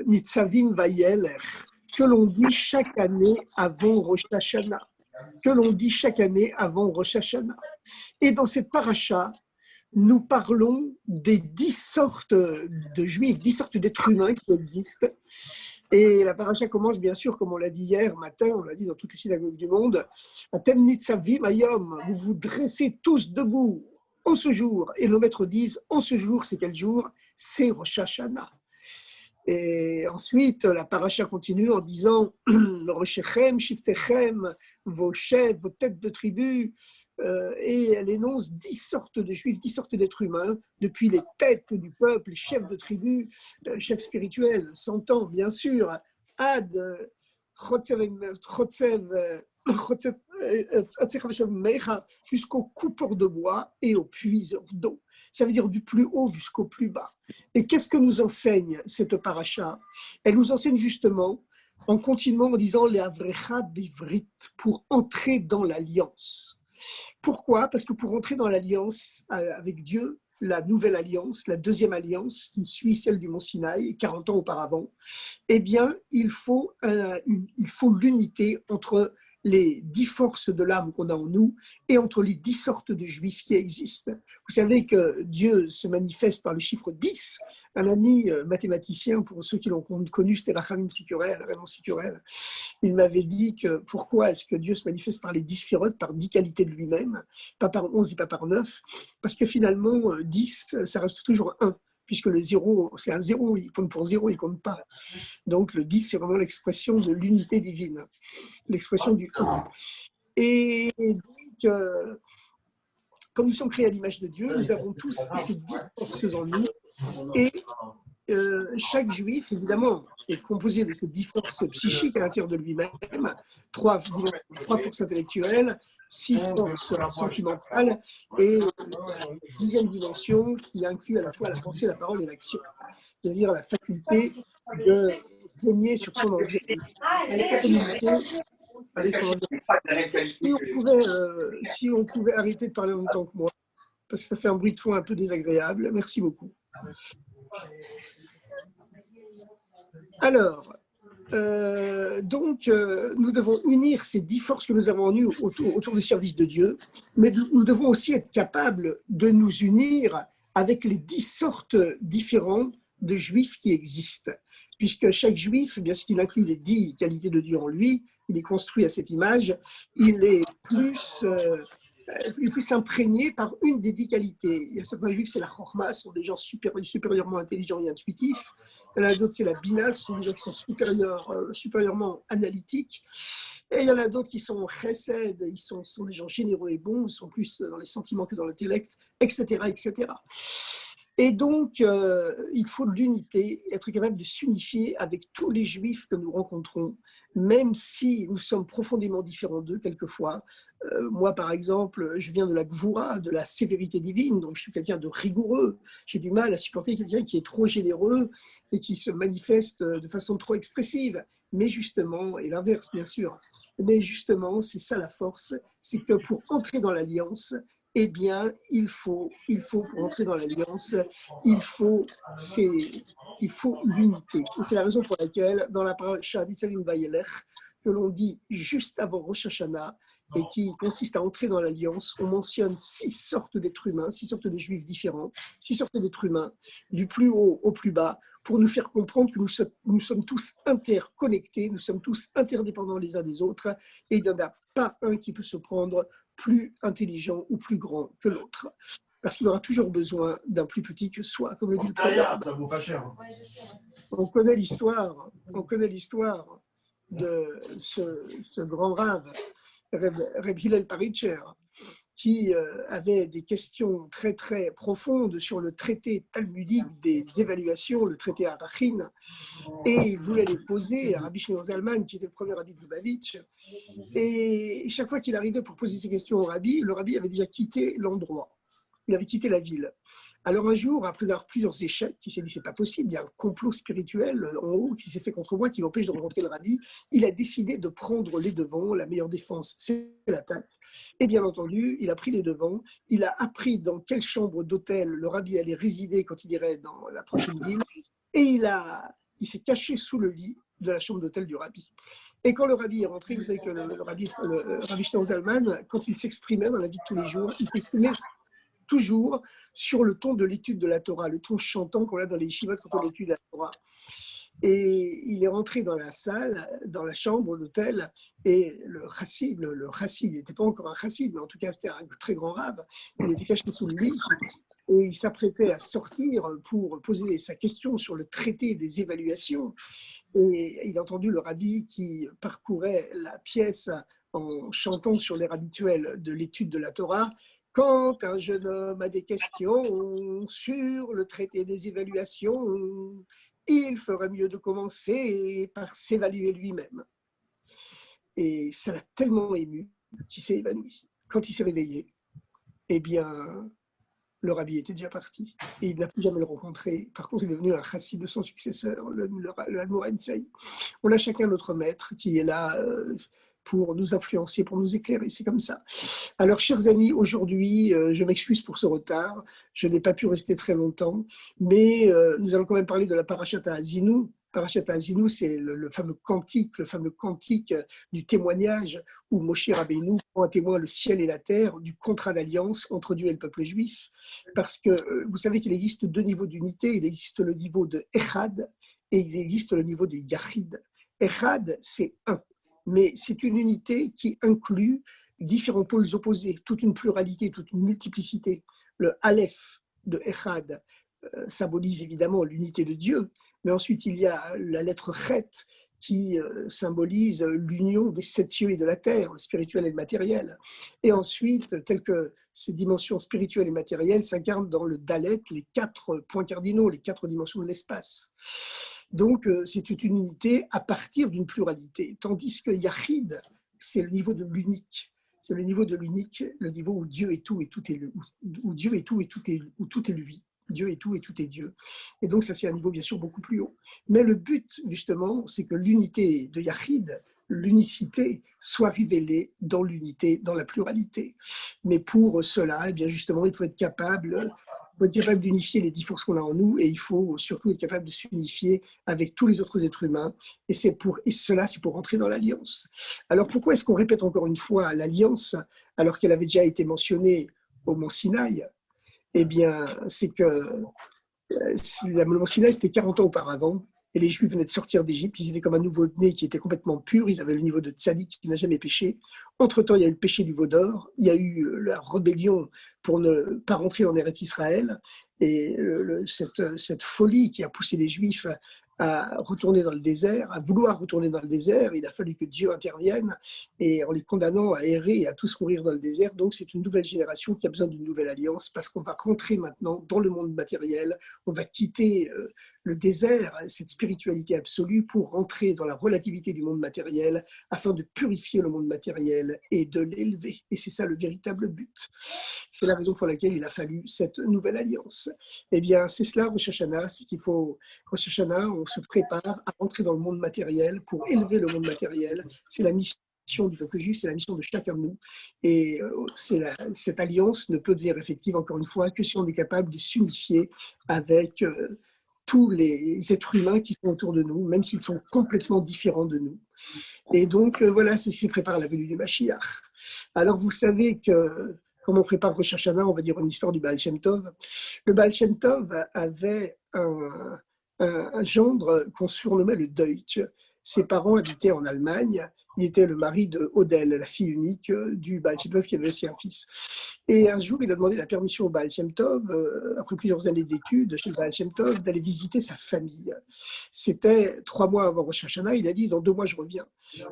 Nitzavim Vayeler, que l'on dit chaque année avant Rosh Hashanah, que l'on dit chaque année avant Rosh Hashanah. Et dans cette paracha, nous parlons des 10 sortes de juifs, 10 sortes d'êtres humains qui existent. Et la paracha commence bien sûr, comme on l'a dit hier matin, on l'a dit dans toutes les synagogues du monde, Atem nitzavim hayom, vous vous dressez tous debout en ce jour. Et nos maîtres disent, en ce jour, c'est quel jour? C'est Rosh Hashanah. Et ensuite, la paracha continue en disant, Roshechem, Shiftechem, vos chefs, vos têtes de tribu, et elle énonce 10 sortes de juifs, 10 sortes d'êtres humains, depuis les têtes du peuple, les chefs de tribu, chefs spirituels, s'entend bien sûr, Ad, jusqu'au coupeur de bois et au puiseur d'eau. Ça veut dire du plus haut jusqu'au plus bas. Et qu'est-ce que nous enseigne cette paracha? Elle nous enseigne justement, en continuant en disant les avrecha bivrit, pour entrer dans l'alliance. Pourquoi? Parce que pour entrer dans l'alliance avec Dieu, la nouvelle alliance, la deuxième alliance qui suit celle du Mont Sinaï, 40 ans auparavant, eh bien, il faut l'unité entre les 10 forces de l'âme qu'on a en nous et entre les 10 sortes de juifs qui existent. Vous savez que Dieu se manifeste par le chiffre 10. Un ami mathématicien, pour ceux qui l'ont connu, c'était Raymond Sicurel. Il m'avait dit que pourquoi est-ce que Dieu se manifeste par les 10 sphirotes, par 10 qualités de lui-même, pas par 11 et pas par 9, parce que finalement, 10, ça reste toujours 1. Puisque le 0, c'est un 0, il compte pour 0, il ne compte pas. Donc le 10, c'est vraiment l'expression de l'unité divine, l'expression du 1. Et donc, comme nous sommes créés à l'image de Dieu, nous avons tous ces 10 forces en nous. Et chaque juif, évidemment, est composé de ces 10 forces psychiques à l'intérieur de lui-même, 3 forces intellectuelles, 6 forces sentimentales et la 10e dimension qui inclut à la fois la pensée, la parole et l'action, c'est-à-dire la faculté de régner sur son environnement, avec son environnement. Si on pouvait arrêter de parler en même temps que moi, parce que ça fait un bruit de fond un peu désagréable. Merci beaucoup. Alors, nous devons unir ces 10 forces que nous avons en nous autour du service de Dieu, mais nous devons aussi être capables de nous unir avec les 10 sortes différentes de juifs qui existent, puisque chaque juif, bien qu'il inclut les 10 qualités de Dieu en lui, il est construit à cette image, il est plus imprégné par une des 10 qualités. Il y a certains juifs, c'est la chorma, ce sont des gens supérieurement intelligents et intuitifs. Il y en a d'autres, c'est la bina, ce sont des gens qui sont supérieurement analytiques. Et il y en a d'autres qui sont chesed, ils sont des gens généreux et bons, ils sont plus dans les sentiments que dans l'intellect, etc., etc. Et donc, il faut de l'unité, être capable de s'unifier avec tous les juifs que nous rencontrons, même si nous sommes profondément différents d'eux quelquefois. Moi, par exemple, je viens de la gvoura, de la sévérité divine, donc je suis quelqu'un de rigoureux. J'ai du mal à supporter quelqu'un qui est trop généreux et qui se manifeste de façon trop expressive. Mais justement, et l'inverse bien sûr, mais justement, c'est ça la force, c'est que pour entrer dans l'alliance, eh bien, il faut pour entrer dans l'alliance, il faut l'unité. Et c'est la raison pour laquelle, dans la paracha Nitzavim Vayeler, que l'on dit juste avant Rosh Hashanah, et qui consiste à entrer dans l'alliance, on mentionne 6 sortes d'êtres humains, 6 sortes de juifs différents, 6 sortes d'êtres humains, du plus haut au plus bas, pour nous faire comprendre que nous sommes tous interconnectés, nous sommes tous interdépendants les uns des autres, et il n'y en a pas un qui peut se prendre plus intelligent ou plus grand que l'autre. Parce qu'il aura toujours besoin d'un plus petit que soi, comme le dit le proverbe. On connaît l'histoire de ce grand rave, Reb Hillel Paritcher, qui avait des questions très très profondes sur le traité talmudique des évaluations, le traité Arachin, et il voulait les poser à Rabbi Shlomo Zalman, qui était le premier rabbi de Lubavitch. Et chaque fois qu'il arrivait pour poser ses questions au rabbi, le rabbi avait déjà quitté l'endroit, il avait quitté la ville. Alors un jour, après avoir plusieurs échecs, il s'est dit c'est pas possible, il y a un complot spirituel en haut qui s'est fait contre moi, qui m'empêche de rencontrer le rabbi. Il a décidé de prendre les devants, la meilleure défense, c'est l'attaque. Et bien entendu, il a pris les devants, il a appris dans quelle chambre d'hôtel le rabbi allait résider quand il irait dans la prochaine ville, et il a il s'est caché sous le lit de la chambre d'hôtel du rabbi. Et quand le rabbi est rentré, vous savez que le rabbi Shlomo Zalman, quand il s'exprimait dans la vie de tous les jours, il s'exprimait toujours sur le ton de l'étude de la Torah, le ton chantant qu'on a dans les yeshivot quand on étudie la Torah. Et il est rentré dans la salle, dans la chambre d'hôtel, et le chassid, il n'était pas encore un chassid, mais en tout cas c'était un très grand rab, il était caché sous le lit, et il s'apprêtait à sortir pour poser sa question sur le traité des évaluations. Et il a entendu le rabbi qui parcourait la pièce en chantant sur l'air habituel de l'étude de la Torah. Quand un jeune homme a des questions sur le traité des évaluations, il ferait mieux de commencer par s'évaluer lui-même. Et ça l'a tellement ému qu'il s'est évanoui. Quand il s'est réveillé, eh bien, le rabbi était déjà parti. Et il n'a plus jamais le rencontré. Par contre, il est devenu un chassid de son successeur, le Admor Haïm. On a chacun notre maître qui est là pour nous influencer, pour nous éclairer. C'est comme ça. Alors, chers amis, aujourd'hui, je m'excuse pour ce retard. Je n'ai pas pu rester très longtemps, mais nous allons quand même parler de la Parashat Haazinu. Parashat Haazinu, c'est le fameux cantique du témoignage où Moshe Rabbeinu prend à témoin le ciel et la terre du contrat d'alliance entre Dieu et le peuple juif. Parce que vous savez qu'il existe deux niveaux d'unité. Il existe le niveau de Echad et il existe le niveau de Yachid. Echad, c'est un, mais c'est une unité qui inclut différents pôles opposés, toute une pluralité, toute une multiplicité. Le Aleph de Echad symbolise évidemment l'unité de Dieu, mais ensuite il y a la lettre Chet qui symbolise l'union des sept cieux et de la terre, le spirituel et le matériel. Et ensuite, telles que ces dimensions spirituelles et matérielles s'incarnent dans le Dalet, les quatre points cardinaux, les quatre dimensions de l'espace. Donc, c'est une unité à partir d'une pluralité, tandis que Yachid, c'est le niveau de l'unique. C'est le niveau de l'unique, le niveau où Dieu est tout et tout est où Dieu est tout et tout est où tout est lui. Dieu est tout et tout est Dieu. Et donc ça c'est un niveau bien sûr beaucoup plus haut. Mais le but justement, c'est que l'unité de Yachid, l'unicité, soit révélée dans l'unité, dans la pluralité. Mais pour cela, eh bien justement, il faut être capable d'unifier les 10 forces qu'on a en nous, et il faut surtout être capable de s'unifier avec tous les autres êtres humains, et cela, c'est pour rentrer dans l'alliance. Alors pourquoi est-ce qu'on répète encore une fois l'alliance, alors qu'elle avait déjà été mentionnée au Mont Sinaï? Eh bien, c'est que le Mont Sinaï, c'était 40 ans auparavant, et les Juifs venaient de sortir d'Égypte, ils étaient comme un nouveau-né qui était complètement pur, ils avaient le niveau de tzaddik qui n'a jamais péché. Entre-temps, il y a eu le péché du veau d'or, il y a eu la rébellion pour ne pas rentrer en Eretz Israël, et cette folie qui a poussé les Juifs à retourner dans le désert, à vouloir retourner dans le désert, il a fallu que Dieu intervienne, et en les condamnant à errer et à tous mourir dans le désert. Donc c'est une nouvelle génération qui a besoin d'une nouvelle alliance, parce qu'on va rentrer maintenant dans le monde matériel, on va quitter le désert, cette spiritualité absolue, pour rentrer dans la relativité du monde matériel, afin de purifier le monde matériel et de l'élever. Et c'est ça le véritable but. C'est la raison pour laquelle il a fallu cette nouvelle alliance. Eh bien, c'est cela, Rosh Hashanah, c'est qu'il faut, Rosh Hashanah, on se prépare à rentrer dans le monde matériel pour élever le monde matériel. C'est la mission du peuple juif, c'est la mission de chacun de nous. Et cette alliance ne peut devenir effective, encore une fois, que si on est capable de s'unifier avec tous les êtres humains qui sont autour de nous, même s'ils sont complètement différents de nous. Et donc, voilà, c'est ce qui prépare la venue du Mashiach. Alors, vous savez que, comme on prépare Rosh Hashanah, on va dire une histoire du Baal Shem Tov. Le Baal Shem Tov avait un gendre qu'on surnommait le Deutsch. Ses parents habitaient en Allemagne. Il était le mari de Odelle, la fille unique du Baal Shem Tov, qui avait aussi un fils. Et un jour, il a demandé la permission au Baal Shem Tov, après plusieurs années d'études chez le Baal Shem Tov, d'aller visiter sa famille. C'était 3 mois avant Rosh Hashanah. Il a dit, dans 2 mois, je reviens.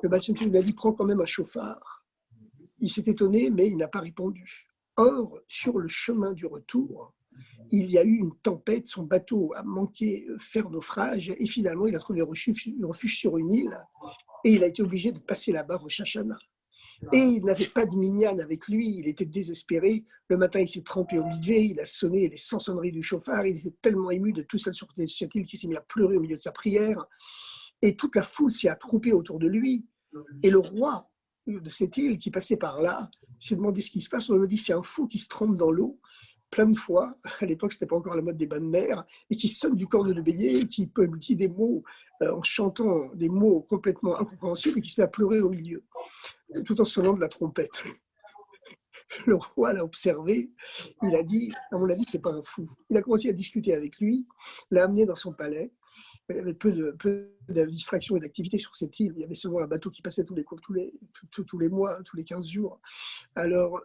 Le Baal Shem Tov lui a dit, prends quand même un chauffard. Il s'est étonné, mais il n'a pas répondu. Or, sur le chemin du retour, il y a eu une tempête, son bateau a manqué faire naufrage, et finalement, il a trouvé refuge sur une île, et il a été obligé de passer là-bas Rosh Hashanah. Et il n'avait pas de minyan avec lui, il était désespéré. Le matin, il s'est trempé au mikvé, il a sonné les 100 sonneries du chauffard, il était tellement ému de tout seul sur cette île qu'il s'est mis à pleurer au milieu de sa prière. Et toute la foule s'est attroupée autour de lui. Et le roi de cette île qui passait par là s'est demandé ce qui se passe. On lui a dit, c'est un fou qui se trempe dans l'eau plein de fois. À l'époque, ce n'était pas encore la mode des bains de mer, et qui sonne du corne de bélier, et qui peut dire des mots en chantant des mots complètement incompréhensibles, et qui se met à pleurer au milieu, tout en sonnant de la trompette. Le roi l'a observé, il a dit, à mon avis, c'est pas un fou. Il a commencé à discuter avec lui, l'a amené dans son palais. Il y avait peu de distractions et d'activités sur cette île. Il y avait souvent un bateau qui passait tous les mois, tous les 15 jours. Alors,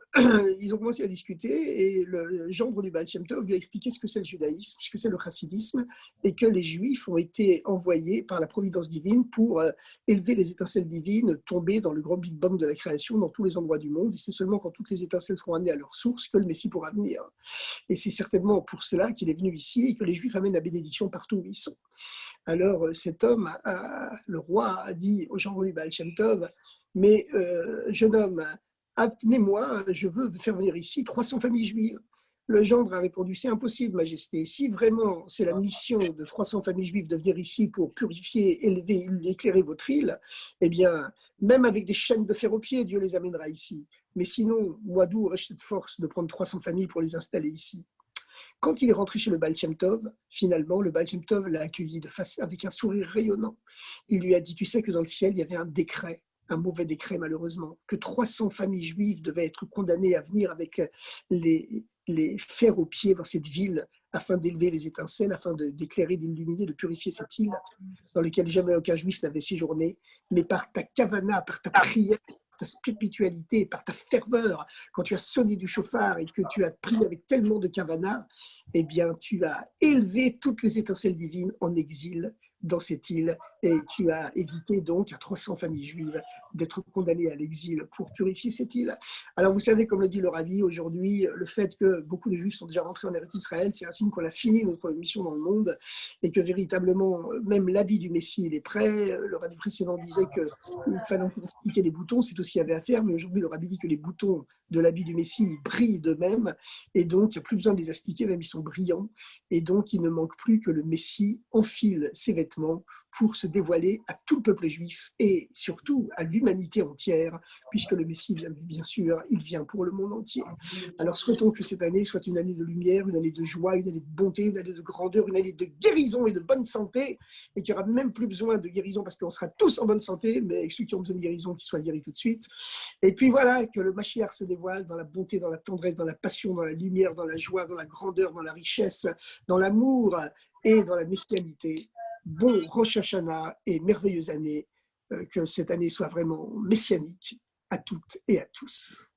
ils ont commencé à discuter et le gendre du Baal Shem Tov lui a expliqué ce que c'est le judaïsme, ce que c'est le chassidisme, et que les Juifs ont été envoyés par la providence divine pour élever les étincelles divines tombées dans le grand Big Bang de la création dans tous les endroits du monde. Et c'est seulement quand toutes les étincelles seront amenées à leur source que le Messie pourra venir. Et c'est certainement pour cela qu'il est venu ici et que les Juifs amènent la bénédiction partout où ils sont. Alors cet homme, le roi, a dit au gendre du Baal Shem Tov, mais jeune homme, amenez-moi, je veux faire venir ici 300 familles juives. Le gendre a répondu, c'est impossible, Majesté. Si vraiment c'est la mission de 300 familles juives de venir ici pour purifier, élever, éclairer votre île, eh bien, même avec des chaînes de fer aux pieds, Dieu les amènera ici. Mais sinon, moi d'où aurais-je cette force de prendre 300 familles pour les installer ici? Quand il est rentré chez le Baal Shem Tov, finalement, le Baal Shem Tov l'a accueilli de face avec un sourire rayonnant. Il lui a dit, tu sais que dans le ciel, il y avait un décret, un mauvais décret malheureusement, que 300 familles juives devaient être condamnées à venir avec les fers aux pieds dans cette ville afin d'élever les étincelles, afin d'éclairer, d'illuminer, de purifier cette île dans laquelle jamais aucun juif n'avait séjourné. Mais par ta kavana, par ta prière, ta spiritualité, par ta ferveur, quand tu as sonné du chauffard et que tu as prié avec tellement de kavana, eh bien, tu as élevé toutes les étincelles divines en exil dans cette île et tu as évité donc à 300 familles juives d'être condamnées à l'exil pour purifier cette île. Alors vous savez, comme le dit le Rabbi aujourd'hui, le fait que beaucoup de juifs sont déjà rentrés en Eretz Israël, c'est un signe qu'on a fini notre mission dans le monde et que véritablement, même l'habit du Messie, il est prêt. Le Rabbi précédent disait qu'il fallait encore astiquer les boutons, c'est tout ce qu'il y avait à faire, mais aujourd'hui le Rabbi dit que les boutons de l'habit du Messie brillent d'eux-mêmes et donc il n'y a plus besoin de les astiquer, même ils sont brillants, et donc il ne manque plus que le Messie enfile ses vêtements pour se dévoiler à tout le peuple juif et surtout à l'humanité entière, puisque le Messie, bien sûr, il vient pour le monde entier. Alors souhaitons que cette année soit une année de lumière, une année de joie, une année de bonté, une année de grandeur, une année de guérison et de bonne santé, et qu'il n'y aura même plus besoin de guérison parce qu'on sera tous en bonne santé, mais ceux qui ont besoin de guérison, qu'ils soient guéris tout de suite. Et puis voilà, que le Mashiach se dévoile dans la bonté, dans la tendresse, dans la passion, dans la lumière, dans la joie, dans la grandeur, dans la richesse, dans l'amour et dans la messianité. Bon Rosh Hashanah et merveilleuse année, que cette année soit vraiment messianique à toutes et à tous.